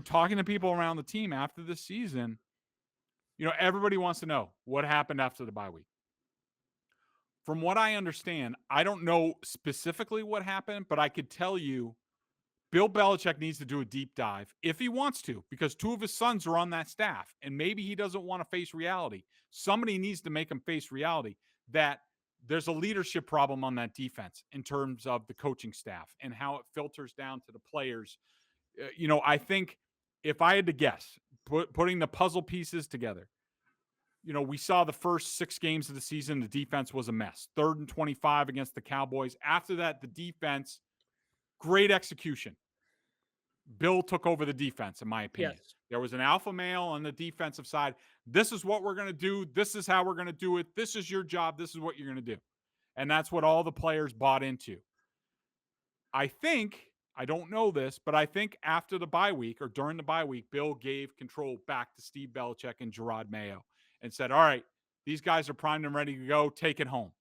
talking to people around the team after this season, everybody wants to know what happened after the bye week. From what I understand, I don't know specifically what happened, but I could tell you Bill Belichick needs to do a deep dive if he wants to, because 2 of his sons are on that staff, and maybe he doesn't want to face reality. Somebody needs to make him face reality that there's a leadership problem on that defense in terms of the coaching staff and how it filters down to the players. I think if I had to guess, putting the puzzle pieces together, we saw the first 6 games of the season, the defense was a mess. 3rd and 25 against the Cowboys. After that, the defense, great execution. Bill took over the defense, in my opinion. Yes. There was an alpha male on the defensive side. This is what we're going to do. This is how we're going to do it. This is your job. This is what you're going to do. And that's what all the players bought into. I think, I don't know this, but I think after the bye week or during the bye week, Bill gave control back to Steve Belichick and Gerard Mayo and said, all right, these guys are primed and ready to go. Take it home.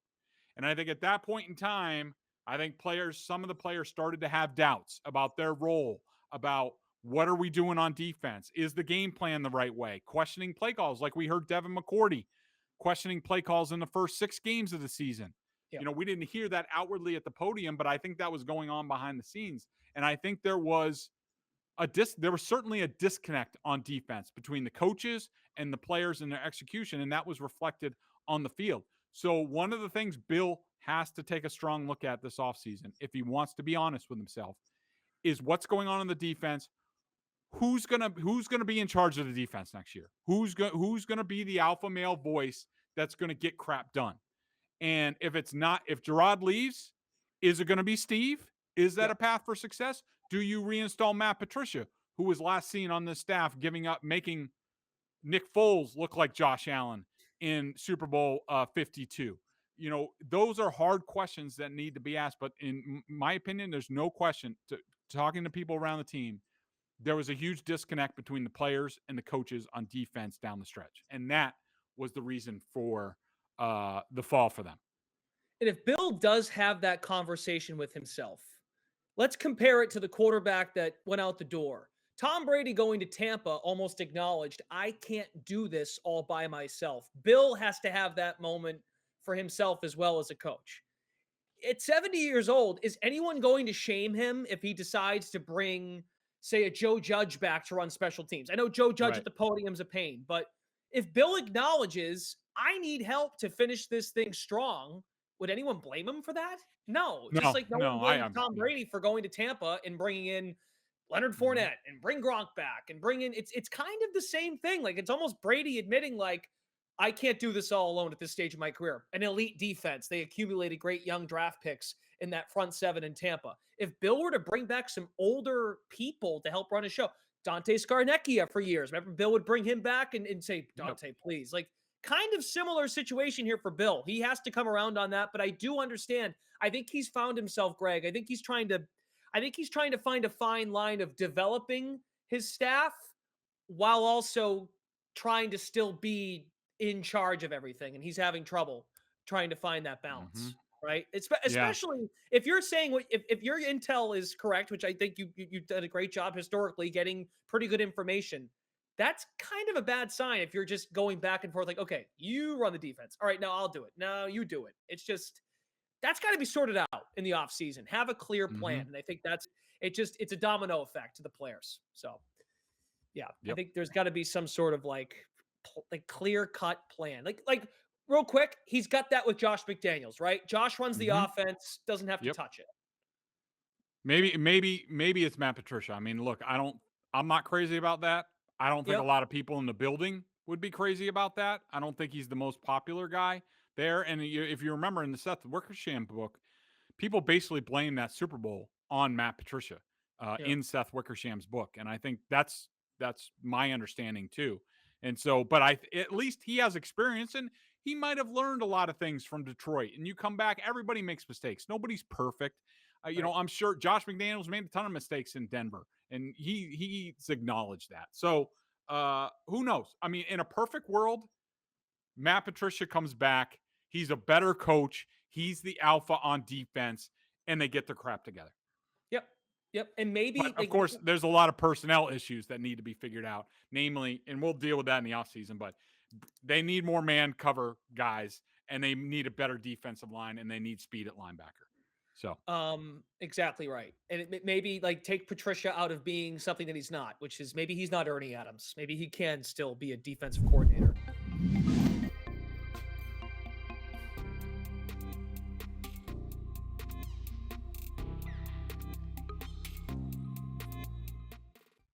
And I think at that point in time, I think some of the players started to have doubts about their role, about what are we doing on defense? Is the game plan the right way? Questioning play calls, like we heard Devin McCourty questioning play calls in the first 6 games of the season. Yep. We didn't hear that outwardly at the podium, but I think that was going on behind the scenes. And I think there was certainly a disconnect on defense between the coaches and the players and their execution, and that was reflected on the field. So one of the things Bill has to take a strong look at this offseason, if he wants to be honest with himself, is what's going on in the defense. Who's gonna be in charge of the defense next year? Who's gonna be the alpha male voice that's gonna get crap done? And if Gerard leaves, is it gonna be Steve? Is that a path for success? Do you reinstall Matt Patricia, who was last seen on this staff making Nick Foles look like Josh Allen in Super Bowl 52? Those are hard questions that need to be asked. But in my opinion, there's no question, talking to people around the team, there was a huge disconnect between the players and the coaches on defense down the stretch. And that was the reason for the fall for them. And if Bill does have that conversation with himself, let's compare it to the quarterback that went out the door. Tom Brady going to Tampa almost acknowledged, I can't do this all by myself. Bill has to have that moment for himself as well as a coach. At 70 years old, is anyone going to shame him if he decides to bring, say, a Joe Judge back to run special teams? I know Joe Judge at the podium's a pain, but if Bill acknowledges, I need help to finish this thing strong, would anyone blame him for that? No. Just like no one blames Tom Brady for going to Tampa and bringing in Leonard Fournette and bring Gronk back and bring in, it's kind of the same thing. Like, it's almost Brady admitting, like, I can't do this all alone at this stage of my career. An elite defense. They accumulated great young draft picks in that front 7 in Tampa. If Bill were to bring back some older people to help run a show, Dante Scarnecchia for years. Remember, Bill would bring him back and say, Dante, please. Like, kind of similar situation here for Bill. He has to come around on that, but I do understand. I think he's found himself, Greg. I think he's trying to find a fine line of developing his staff while also trying to still be in charge of everything. And he's having trouble trying to find that balance, right? Especially if you're saying, if your intel is correct, which I think you've done a great job historically getting pretty good information. That's kind of a bad sign if you're just going back and forth like, okay, you run the defense. All right, now I'll do it. No, you do it. It's just, that's got to be sorted out in the offseason. Have a clear plan. And I think it's a domino effect to the players. So, I think there's got to be some sort of like clear-cut plan. Like real quick, he's got that with Josh McDaniels, right? Josh runs the offense, doesn't have to touch it. Maybe it's Matt Patricia. I mean, look, I'm not crazy about that. I don't think a lot of people in the building would be crazy about that. I don't think he's the most popular guy there. And if you remember in the Seth Wickersham book, people basically blame that Super Bowl on Matt Patricia in Seth Wickersham's book. And I think that's my understanding too. And so, but at least he has experience and he might have learned a lot of things from Detroit. And you come back, everybody makes mistakes. Nobody's perfect. I'm sure Josh McDaniels made a ton of mistakes in Denver, and he's acknowledged that. So who knows? I mean, in a perfect world, Matt Patricia comes back. He's a better coach. He's the alpha on defense, and they get their crap together. Yep. Yep. And maybe, But of course, there's a lot of personnel issues that need to be figured out. Namely, and we'll deal with that in the offseason, but they need more man cover guys, and they need a better defensive line, and they need speed at linebacker. So, exactly right. And it maybe like take Patricia out of being something that he's not, which is maybe he's not Ernie Adams. Maybe he can still be a defensive coordinator.